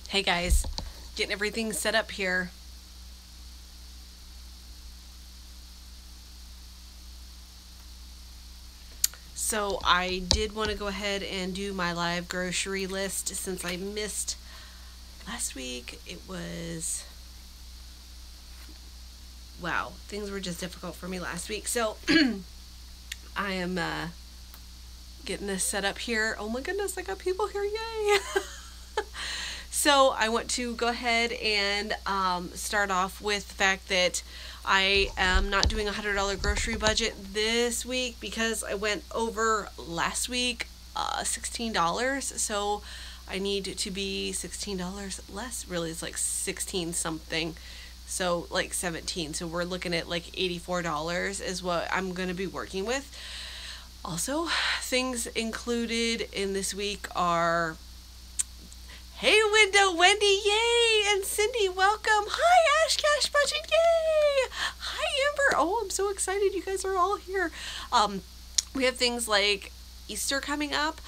Hey guys, getting everything set up here. So I did want to go ahead and do my live grocery list since I missed last week. It was, wow, things were just difficult for me last week. So I am getting this set up here. Oh my goodness, I got people here, yay! So I want to go ahead and start off with the fact that I am not doing a $100 grocery budget this week because I went over last week $16. So I need to be $16 less. Really, it's like 16 something. So like 17. So we're looking at like $84 is what I'm going to be working with. Also, things included in this week are, hey, Window Wendy, yay! And Cindy, welcome. Hi, Ash Cash Budget, yay! Hi, Amber. Oh, I'm so excited you guys are all here. We have things like Easter coming up.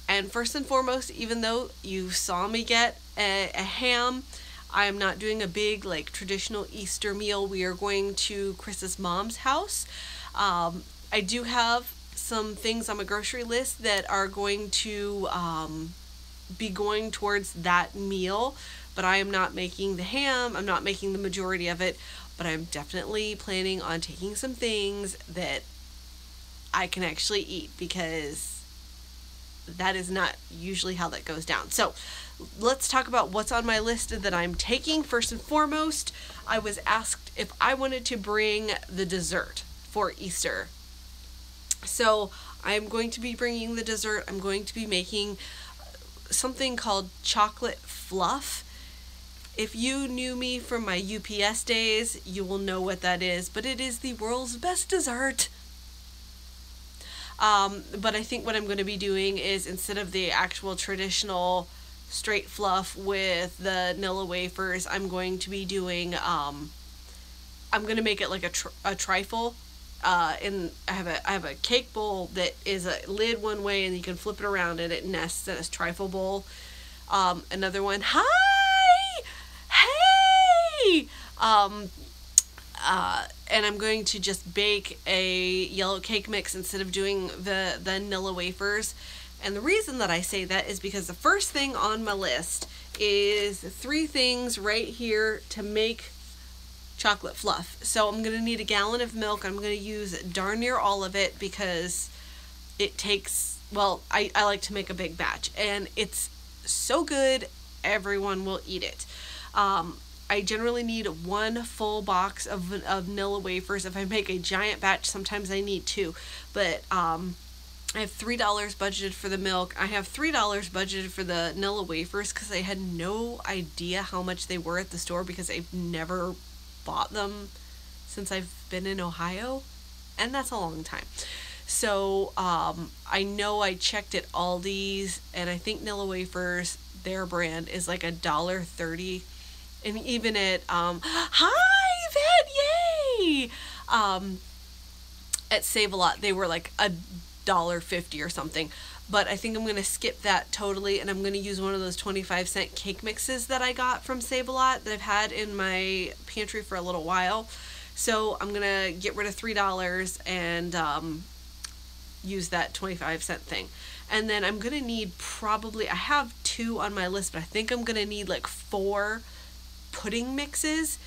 And first and foremost, even though you saw me get a ham, I am not doing a big, like, traditional Easter meal. We are going to Chris's mom's house. I do have some things on my grocery list that are going to be going towards that meal, but I am not making the ham. I'm not making the majority of it, but I'm definitely planning on taking some things that I can actually eat because that is not usually how that goes down. So let's talk about what's on my list that I'm taking. First and foremost, I was asked if I wanted to bring the dessert for Easter. So I'm going to be bringing the dessert. I'm going to be making something called chocolate fluff. If you knew me from my UPS days, you will know what that is, but it is the world's best dessert. But I think what I'm going to be doing is, instead of the actual traditional straight fluff with the Nilla wafers, I'm going to be doing, I'm going to make it like a trifle. And I have a cake bowl that is a lid one way and you can flip it around and it nests in a trifle bowl. Another one, hi, hey, and I'm going to just bake a yellow cake mix instead of doing the Nilla wafers. And the reason that I say that is because the first thing on my list is 3 things right here to make chocolate fluff. So I'm going to need a gallon of milk. I'm going to use darn near all of it because it takes, well, I like to make a big batch and it's so good everyone will eat it. I generally need 1 full box of Nilla wafers. If I make a giant batch, sometimes I need 2, but I have $3 budgeted for the milk. I have $3 budgeted for the Nilla wafers because I had no idea how much they were at the store because I've never bought them since I've been in Ohio, and that's a long time. So I know I checked at Aldi's, and I think Nilla wafers, their brand, is like $1.30, and even at hi Vet, yay, at Save-A-Lot they were like $1.50 or something. But I think I'm going to skip that totally, and I'm going to use one of those 25-cent cake mixes that I got from Save-A-Lot that I've had in my pantry for a little while. So I'm going to get rid of $3 and use that 25-cent thing. And then I'm going to need probably, I have 2 on my list, but I think I'm going to need like 4 pudding mixes,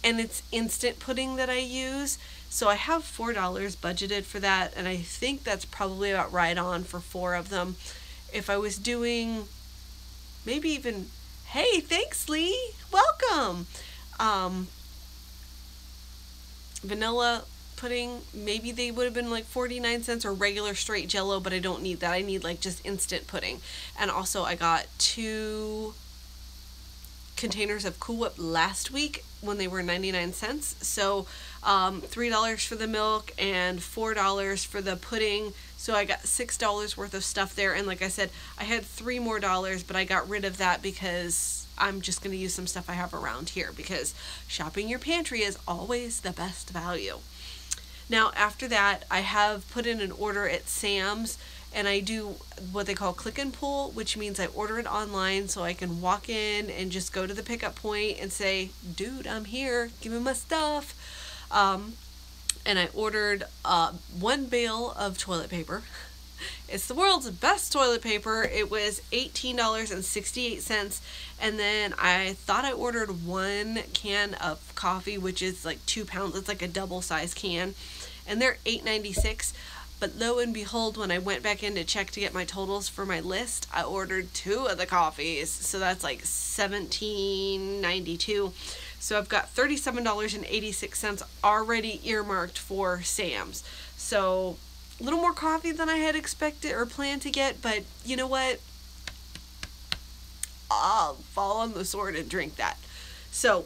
and it's instant pudding that I use. So I have $4 budgeted for that, and I think that's probably about right on for 4 of them. If I was doing maybe even, hey, thanks Lee, welcome. Vanilla pudding, maybe they would have been like 49 cents, or regular straight Jello, but I don't need that. I need like just instant pudding. And also I got 2 containers of Cool Whip last week when they were 99 cents. So $3 for the milk and $4 for the pudding. So I got $6 worth of stuff there. And like I said, I had $3 more, but I got rid of that because I'm just going to use some stuff I have around here, because shopping your pantry is always the best value. Now after that, I have put in an order at Sam's, and I do what they call click and pull, which means I order it online so I can walk in and just go to the pickup point and say, dude, I'm here, give me my stuff. And I ordered 1 bale of toilet paper. It's the world's best toilet paper. It was $18.68. And then I thought I ordered 1 can of coffee, which is like 2 pounds. It's like a double size can. And they're $8.96. But lo and behold, when I went back in to check to get my totals for my list, I ordered 2 of the coffees. So that's like $17.92. So I've got $37.86 already earmarked for Sam's. So a little more coffee than I had expected or planned to get, but you know what? I'll fall on the sword and drink that. So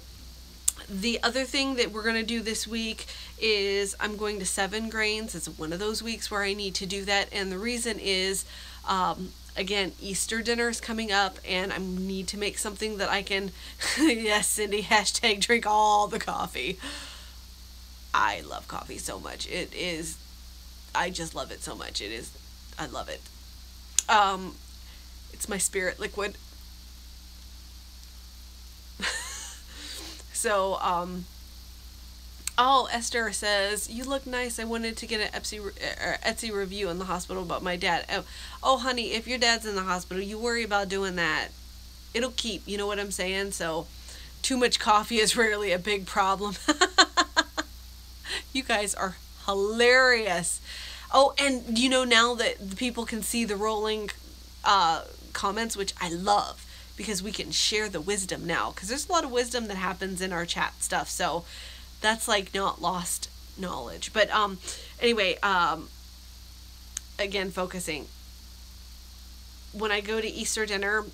the other thing that we're going to do this week is I'm going to 7 Grains. It's one of those weeks where I need to do that, and the reason is again, Easter dinner is coming up, and I need to make something that I can, yes, Cindy, hashtag drink all the coffee. I love coffee so much. I just love it so much. I love it. It's my spirit liquid. So, oh, Esther says, you look nice. I wanted to get an Etsy review in the hospital about my dad. Oh, honey, if your dad's in the hospital, you worry about doing that. It'll keep, you know what I'm saying? So, too much coffee is rarely a big problem. You guys are hilarious. Oh, and you know, now that the people can see the rolling comments, which I love, because we can share the wisdom now, because there's a lot of wisdom that happens in our chat stuff, so that's like not lost knowledge. But anyway, again, focusing, when I go to Easter dinner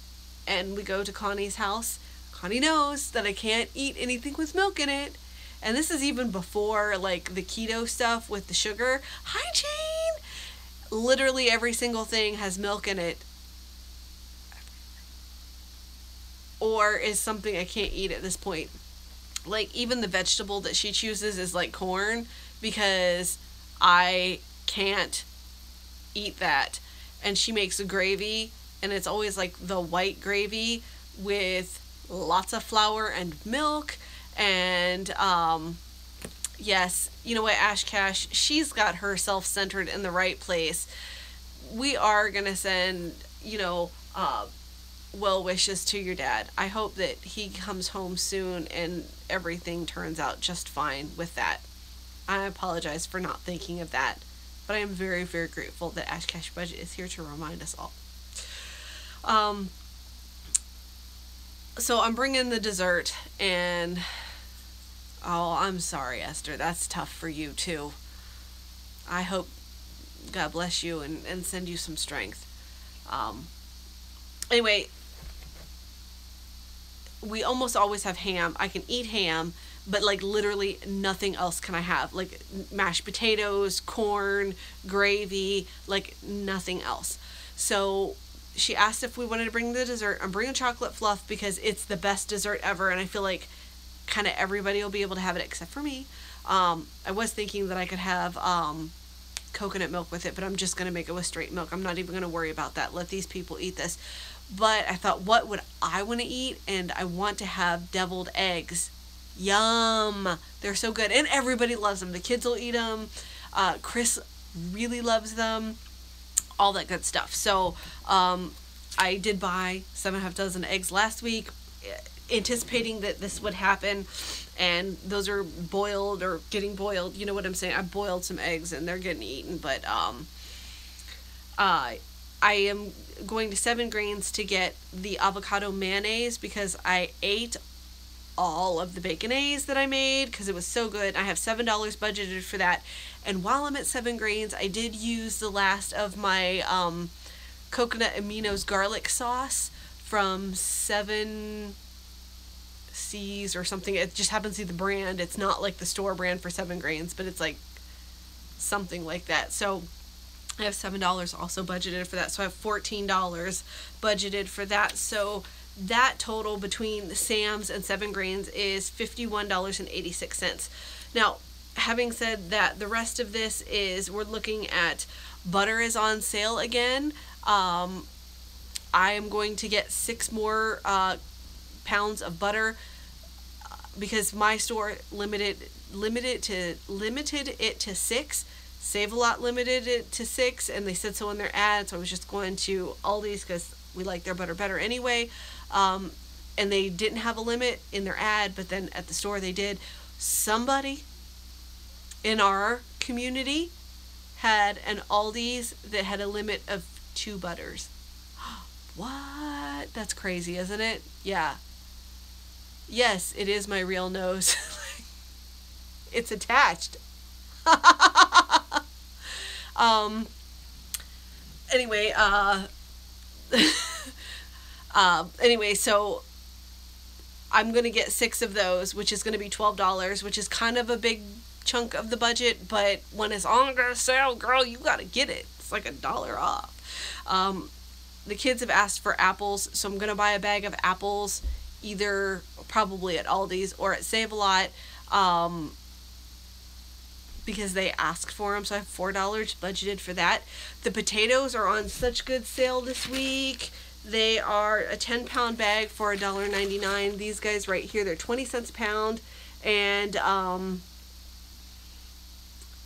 and we go to Connie's house, Connie knows that I can't eat anything with milk in it. And this is even before like the keto stuff with the sugar. Hi, Jane! Literally every single thing has milk in it, or is something I can't eat at this point. Like, even the vegetable that she chooses is like corn, because I can't eat that. And she makes a gravy, and it's always like the white gravy with lots of flour and milk. And yes, you know what, Ash Cash, she's got herself centered in the right place. We are gonna send, you know, well wishes to your dad. I hope that he comes home soon and everything turns out just fine with that. I apologize for not thinking of that, but I am very, very grateful that Ash Cash Budget is here to remind us all. So I'm bringing the dessert, and oh, I'm sorry, Esther, that's tough for you too. I hope God bless you and send you some strength. Anyway, we almost always have ham. I can eat ham, but like literally nothing else can I have. Like mashed potatoes, corn, gravy, like nothing else. So she asked if we wanted to bring the dessert. I'm bringing chocolate fluff because it's the best dessert ever, and I feel like kind of everybody will be able to have it except for me. I was thinking that I could have coconut milk with it, but I'm just going to make it with straight milk. I'm not even going to worry about that. Let these people eat this. But I thought, what would I want to eat? And I want to have deviled eggs. Yum! They're so good. And everybody loves them. The kids will eat them. Chris really loves them. All that good stuff. So I did buy 7.5 dozen eggs last week, anticipating that this would happen. And those are boiled or getting boiled. You know what I'm saying? I boiled some eggs and they're getting eaten. But I am going to 7 Grains to get the avocado mayonnaise because I ate all of the baconaise that I made because it was so good. I have $7 budgeted for that. And while I'm at 7 Grains, I did use the last of my coconut aminos garlic sauce from 7 C's or something. It just happens to be the brand. It's not like the store brand for 7 Grains, but it's like something like that. So I have $7 also budgeted for that. So I have $14 budgeted for that. So that total between Sam's and 7 Grains is $51.86. Now, having said that, the rest of this is, we're looking at Butter is on sale again. I am going to get 6 more pounds of butter because my store limited it to 6. Save a Lot limited it to 6, and they said so in their ad. So I was just going to Aldi's because we like their butter better anyway. And they didn't have a limit in their ad, but then at the store they did. Somebody in our community had an Aldi's that had a limit of 2 butters. What? That's crazy, isn't it? Yeah. Yes, it is my real nose. It's attached. Anyway, anyway, so I'm going to get 6 of those, which is going to be $12, which is kind of a big chunk of the budget, but when it's on sale, girl, you got to get it. It's like $1 off. The kids have asked for apples, so I'm going to buy a bag of apples, either probably at Aldi's or at Save a Lot, because they asked for them, so I have $4 budgeted for that. The potatoes are on such good sale this week. They are a 10-pound bag for $1.99. These guys right here, they're 20 cents a pound, and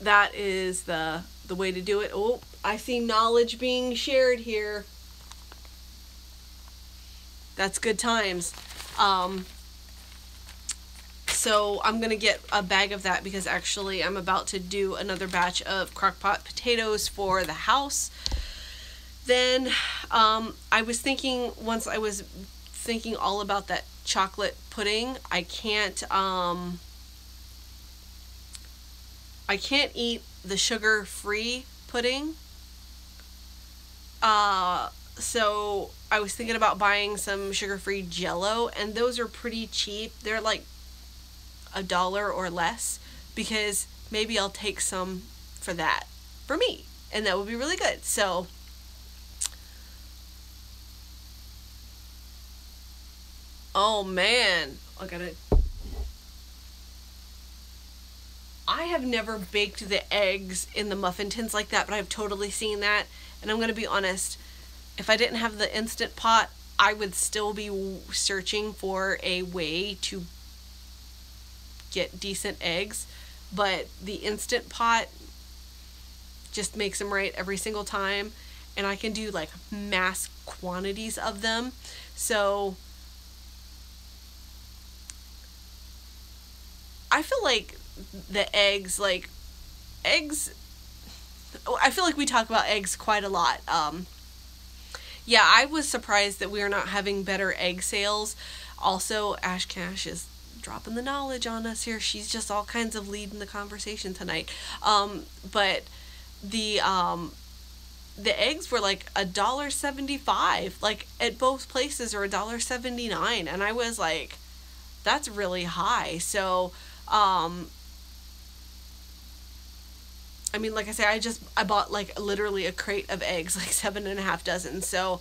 that is the way to do it. Oh, I see knowledge being shared here. That's good times. So I'm going to get a bag of that because actually I'm about to do another batch of crock-pot potatoes for the house. Then I was thinking, once I was thinking all about that chocolate pudding, I can't eat the sugar-free pudding. So I was thinking about buying some sugar-free Jell-O, and those are pretty cheap. They're like $1 or less, because maybe I'll take some for that for me, and that would be really good. So oh man, I have never baked the eggs in the muffin tins like that, but I've totally seen that. And I'm gonna be honest, if I didn't have the Instant Pot, I would still be searching for a way to get decent eggs, but the Instant Pot just makes them right every single time, and I can do like mass quantities of them. So I feel like the eggs, I feel like we talk about eggs quite a lot. Yeah, I was surprised that we are not having better egg sales. Also, Ash Cash is dropping the knowledge on us here. She's just all kinds of leading the conversation tonight. But the eggs were like $1.75, like at both places, or $1.79, and I was like, that's really high. So I mean, like I say, I bought like literally a crate of eggs, like 7.5 dozen. So,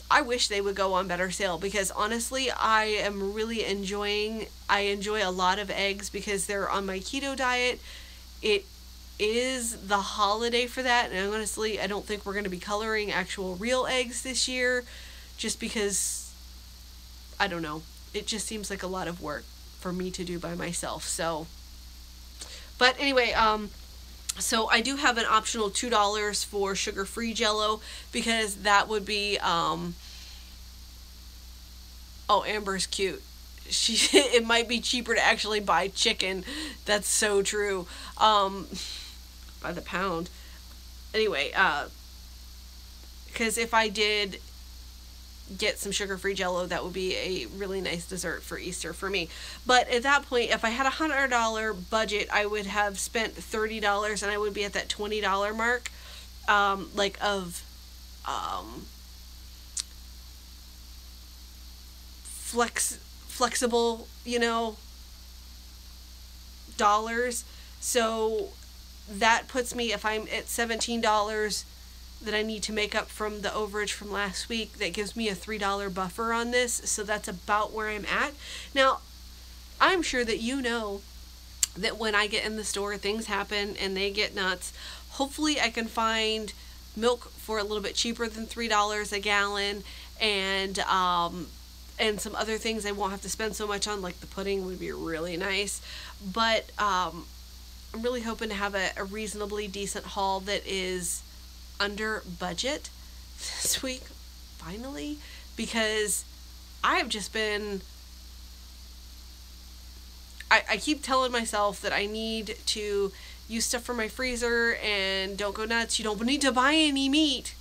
I wish they would go on better sale, because honestly, I enjoy a lot of eggs because they're on my keto diet. It is the holiday for that, and honestly, I don't think we're going to be coloring actual real eggs this year, just because, I don't know, it just seems like a lot of work for me to do by myself. So, but anyway, so I do have an optional $2 for sugar-free Jell-O, because that would be, oh, Amber's cute. It might be cheaper to actually buy chicken. That's so true. By the pound. Anyway, because if I did get some sugar-free Jell-O, that would be a really nice dessert for Easter for me. But at that point, if I had a $100 budget, I would have spent $30, and I would be at that $20 mark, like of flexible, dollars. So that puts me, if I'm at $17 that I need to make up from the overage from last week, that gives me a $3 buffer on this. So that's about where I'm at. Now, I'm sure that that when I get in the store, things happen and they get nuts. hopefully I can find milk for a little bit cheaper than $3 a gallon, and some other things I won't have to spend so much on, like the pudding would be really nice. But I'm really hoping to have a reasonably decent haul that is under budget this week, finally, because I have just been, I keep telling myself that I need to use stuff from my freezer and don't go nuts. You don't need to buy any meat.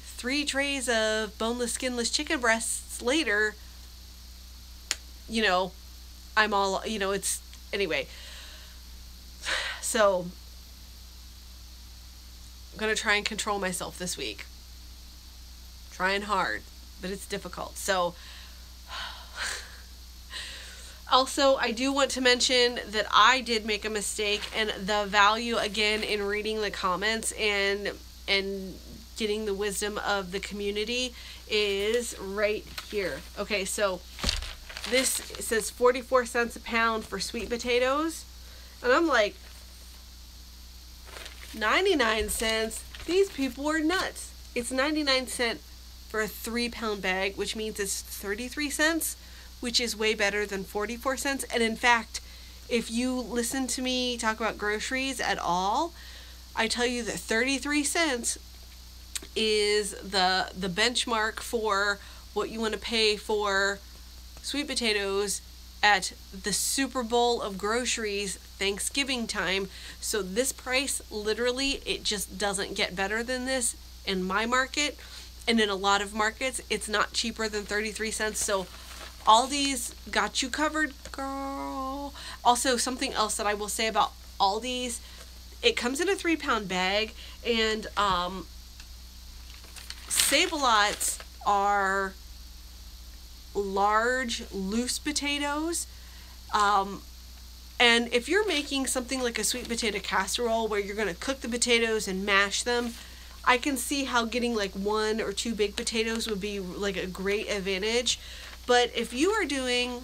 3 trays of boneless, skinless chicken breasts later, you know, I'm all, you know, it's, anyway. So, I'm going to try and control myself this week. Trying hard, but it's difficult. So, also, I do want to mention that I did make a mistake, and the value, again, in reading the comments and getting the wisdom of the community is right here. Okay, so this says 44 cents a pound for sweet potatoes, and I'm like, 99 cents? These people are nuts. It's 99 cents for a 3-pound bag, which means it's 33 cents, which is way better than 44 cents. And in fact, if you listen to me talk about groceries at all, I tell you that 33 cents is the benchmark for what you want to pay for sweet potatoes at the Super Bowl of groceries, Thanksgiving time. So this price, literally, it just doesn't get better than this in my market. And in a lot of markets, it's not cheaper than 33 cents. So Aldi's got you covered, girl. Also, something else that I will say about Aldi's, it comes in a 3-pound bag, and Save-A-Lots are large, loose potatoes. And if you're making something like a sweet potato casserole where you're going to cook the potatoes and mash them, I can see how getting like 1 or 2 big potatoes would be like a great advantage. But if you are doing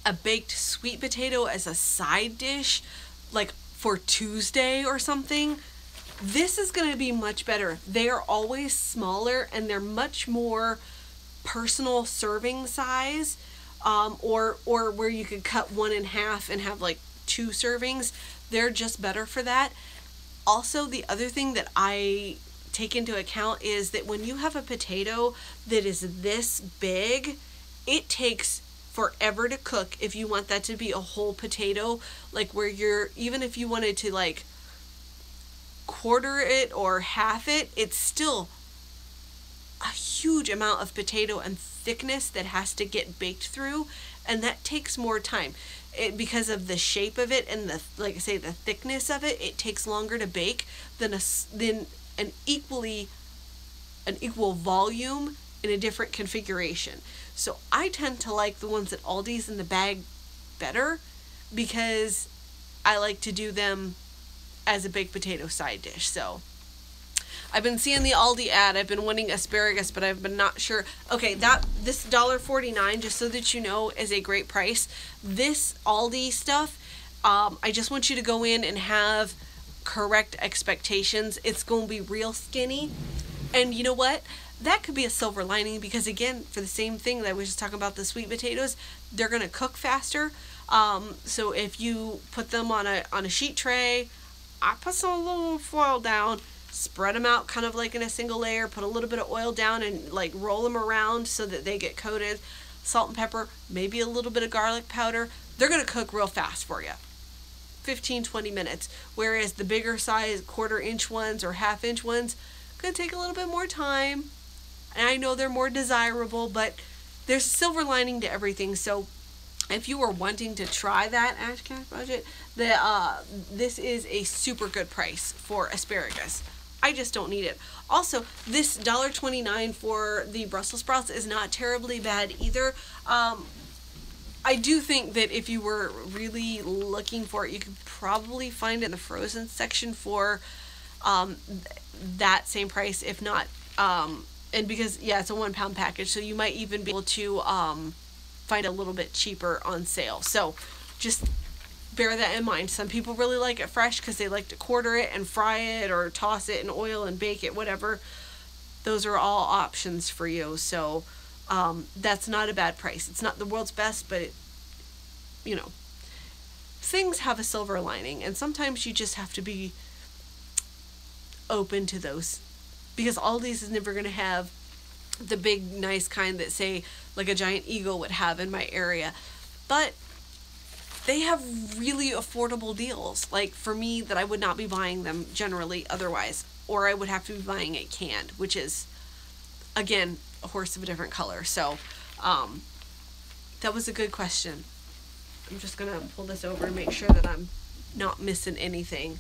a baked sweet potato as a side dish, like for Tuesday or something, this is going to be much better. They are always smaller, and they're much more personal serving size, or where you could cut one in half and have like 2 servings. They're just better for that. Also, the other thing that I take into account is that when you have a potato that is this big, it takes forever to cook if you want that to be a whole potato, like where you're, even if you wanted to like quarter it or half it, it's still a huge amount of potato and thickness that has to get baked through, and that takes more time. Because of the shape of it and the, like I say, the thickness of it, it takes longer to bake than an equal volume in a different configuration. So I tend to like the ones at Aldi's in the bag better, because I like to do them as a baked potato side dish. So I've been seeing the Aldi ad. I've been wanting asparagus, but I've been not sure. Okay, this $1.49, just so that you know, is a great price. This Aldi stuff, I just want you to go in and have correct expectations. It's going to be real skinny. And you know what? That could be a silver lining, because again, for the same thing that I was just talking about, the sweet potatoes, they're going to cook faster. So if you put them on a sheet tray, I put some little foil down, spread them out kind of like in a single layer, put a little bit of oil down and like roll them around so that they get coated. Salt and pepper, maybe a little bit of garlic powder. They're going to cook real fast for you. 15-20 minutes. Whereas the bigger size 1/4 inch ones or 1/2 inch ones, going to take a little bit more time. And I know they're more desirable, but there's a silver lining to everything. So if you are wanting to try that Ash Cash budget, this is a super good price for asparagus. I just don't need it. Also, this $1.29 for the Brussels sprouts is not terribly bad either. I do think that if you were really looking for it, you could probably find it in the frozen section for that same price, if not, and because, yeah, it's a 1-pound package, so you might even be able to find a little bit cheaper on sale. So just bear that in mind. Some people really like it fresh because they like to quarter it and fry it or toss it in oil and bake it, whatever. Those are all options for you. So that's not a bad price. It's not the world's best, but you know, things have a silver lining, and sometimes you just have to be open to those, because Aldi's is never going to have the big nice kind that, say, like a Giant Eagle would have in my area, but they have really affordable deals, like for me, that I would not be buying them generally otherwise, or I would have to be buying it canned, which is, again, a horse of a different color. So that was a good question. I'm just gonna pull this over and make sure that I'm not missing anything.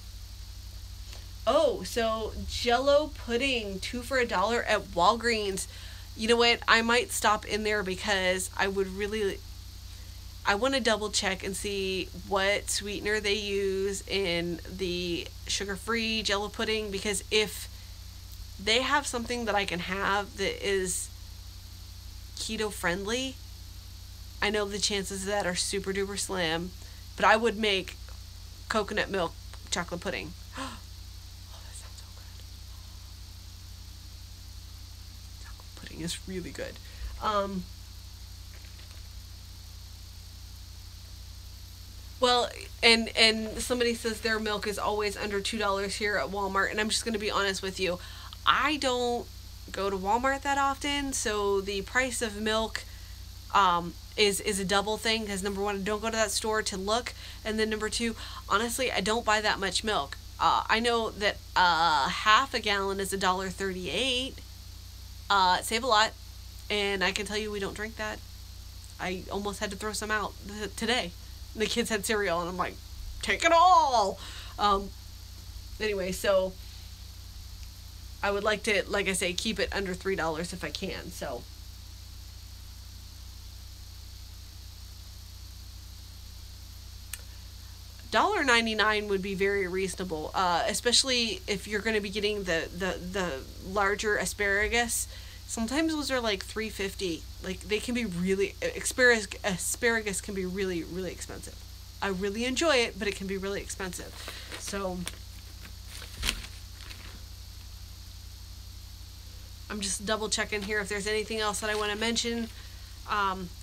Oh, so Jello pudding, 2 for $1 at Walgreens. You know what? I might stop in there because I want to double check and see what sweetener they use in the sugar-free Jello pudding, because if they have something that I can have that is keto friendly, I know the chances of that are super duper slim, but I would make coconut milk chocolate pudding. Is really good. Well, and somebody says their milk is always under $2 here at Walmart, and I'm just going to be honest with you. I don't go to Walmart that often, so the price of milk is a double thing, because number one, I don't go to that store to look, and then number two, honestly, I don't buy that much milk. I know that half a gallon is $1.38. Save a lot, and I can tell you we don't drink that. I almost had to throw some out today. The kids had cereal, and I'm like, take it all. Anyway, so I would like to, like I say, keep it under $3 if I can. So $1.99 would be very reasonable, especially if you're going to be getting the larger asparagus. Sometimes those are like $3.50. Like, they can be really, asparagus can be really, really expensive. I really enjoy it, but it can be really expensive. So I'm just double checking here if there's anything else that I want to mention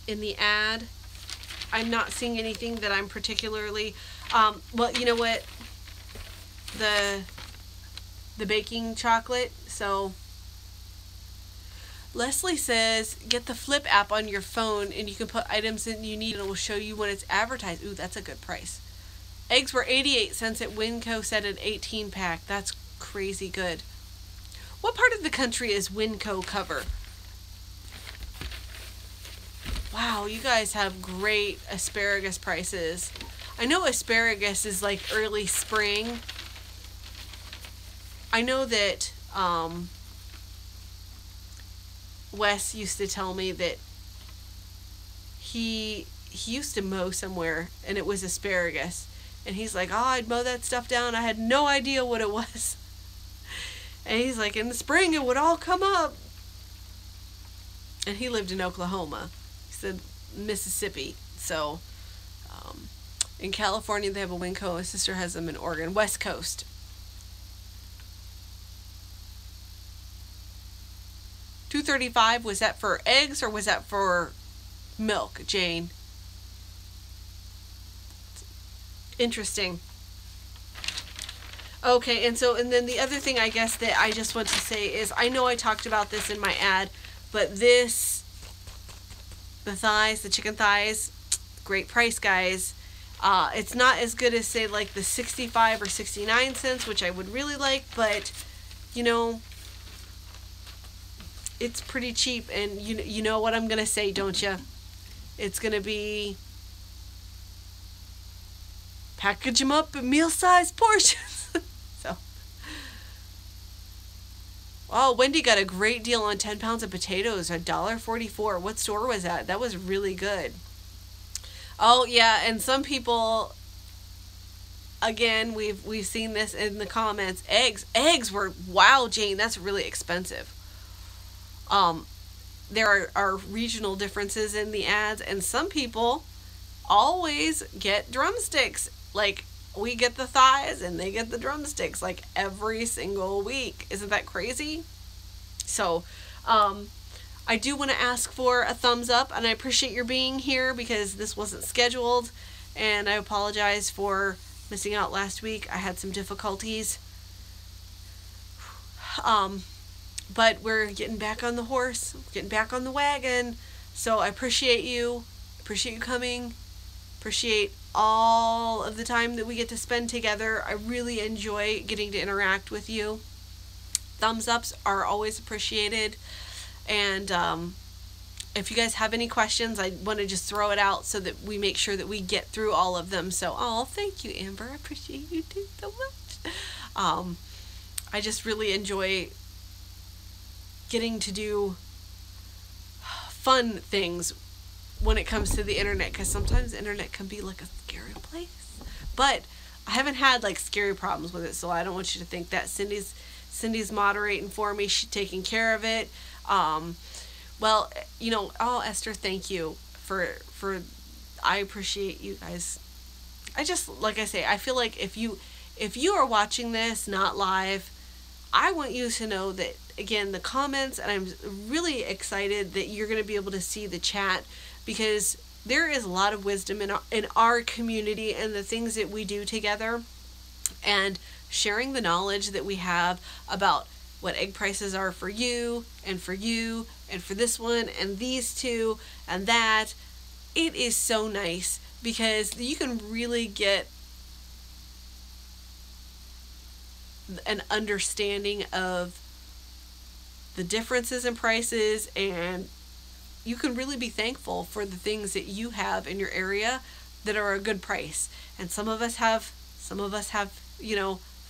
in the ad. I'm not seeing anything that I'm particularly, well, you know what, the baking chocolate. So Leslie says, get the Flip app on your phone and you can put items in you need and it will show you when it's advertised. Ooh, that's a good price. Eggs were 88 cents at Winco, said an 18 pack. That's crazy good. What part of the country is Winco cover? Wow, you guys have great asparagus prices. I know asparagus is like early spring. I know that Wes used to tell me that he used to mow somewhere and it was asparagus. And he's like, oh, I'd mow that stuff down. I had no idea what it was. And he's like, in the spring it would all come up. And he lived in Oklahoma. He said Mississippi. So in California they have a Winco. His sister has them in Oregon. West Coast. $2.35, was that for eggs or was that for milk, Jane? Interesting. Okay, and then the other thing I guess that I just want to say is, I know I talked about this in my ad, but this, the thighs, the chicken thighs, great price, guys. It's not as good as, say, like the 65 or 69 cents, which I would really like, but, you know, it's pretty cheap, and you know what I'm going to say, don't you? It's going to be, package them up in meal-sized portions. So, oh, Wendy got a great deal on 10 pounds of potatoes, $1.44. What store was that? That was really good. Oh, yeah, and some people, again, we've seen this in the comments, eggs were, wow, Jane, that's really expensive. There are regional differences in the ads, and some people always get drumsticks. Like, we get the thighs and they get the drumsticks like every single week. Isn't that crazy? So, I do want to ask for a thumbs up, and I appreciate your being here because this wasn't scheduled, and I apologize for missing out last week. I had some difficulties. But we're getting back on the horse, getting back on the wagon. So I appreciate you coming, appreciate all of the time that we get to spend together. I really enjoy getting to interact with you. Thumbs ups are always appreciated. And if you guys have any questions, I want to just throw it out so that we make sure that we get through all of them. So, thank you, Amber. I appreciate you too so much. I just really enjoy getting to do fun things when it comes to the internet, because sometimes the internet can be like a scary place. But I haven't had like scary problems with it, so I don't want you to think that. Cindy's moderating for me. She's taking care of it. Well, Esther, thank you for I appreciate you guys. I just, like I say, I feel like if you are watching this not live, I want you to know that, again, the comments, and I'm really excited that you're going to be able to see the chat, because there is a lot of wisdom in our community and the things that we do together, and sharing the knowledge that we have about what egg prices are for you and for this one and these two and that. It is so nice because you can really get an understanding of the differences in prices, and you can really be thankful for the things that you have in your area that are a good price. And some of us have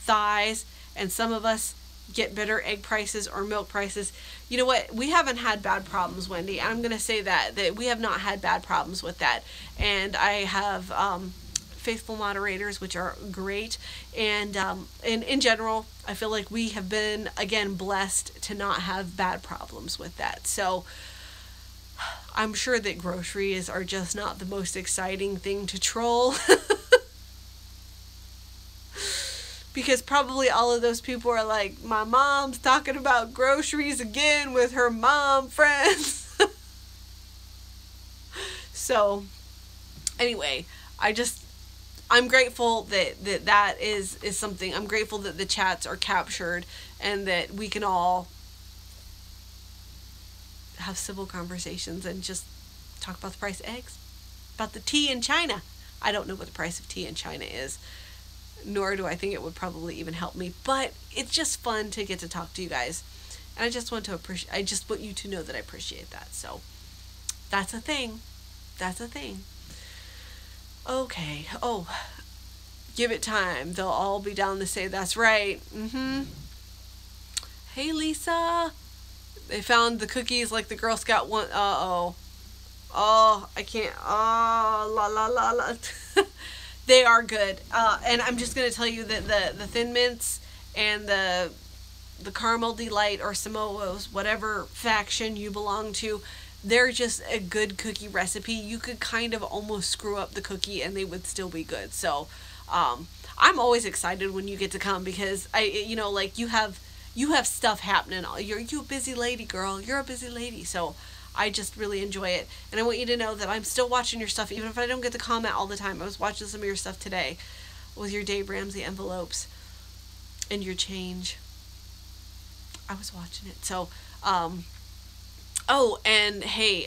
thighs, and some of us get better egg prices or milk prices. You know what? We haven't had bad problems, Wendy. I'm going to say that we have not had bad problems with that. And I have faithful moderators, which are great. And in general, I feel like we have been, again, blessed to not have bad problems with that. So I'm sure that groceries are just not the most exciting thing to troll. Because probably all of those people are like, my mom's talking about groceries again with her mom friends. So anyway, I'm grateful that is something. I'm grateful that the chats are captured and that we can all have civil conversations and just talk about the price of eggs, about the tea in China. I don't know what the price of tea in China is, nor do I think it would probably even help me, but it's just fun to get to talk to you guys. And I just want you to know that I appreciate that. So that's a thing. Okay. Give it time. They'll all be down to say that's right. Hey, Lisa. They found the cookies like the Girl Scout one. I can't. La. They are good. And I'm just going to tell you that the Thin Mints and the Caramel Delight or Samoas, whatever faction you belong to, they're just a good cookie recipe. You could kind of almost screw up the cookie and they would still be good. So I'm always excited when you get to come, because you have stuff happening. You're a busy lady, girl. You're a busy lady. So I just really enjoy it. And I want you to know that I'm still watching your stuff, even if I don't get to comment all the time. I was watching some of your stuff today with your Dave Ramsey envelopes and your change. I was watching it. So, and hey,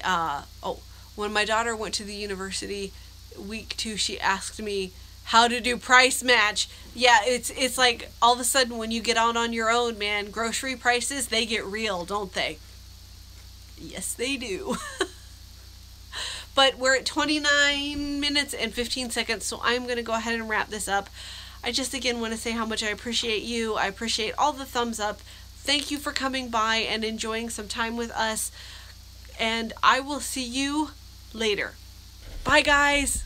when my daughter went to the university week 2, she asked me how to do price match. Yeah, it's like all of a sudden when you get out on your own, man, grocery prices, they get real, don't they? Yes, they do. But we're at 29 minutes and 15 seconds, so I'm going to go ahead and wrap this up. I just, again, want to say how much I appreciate you. I appreciate all the thumbs up. Thank you for coming by and enjoying some time with us. And I will see you later. Bye, guys.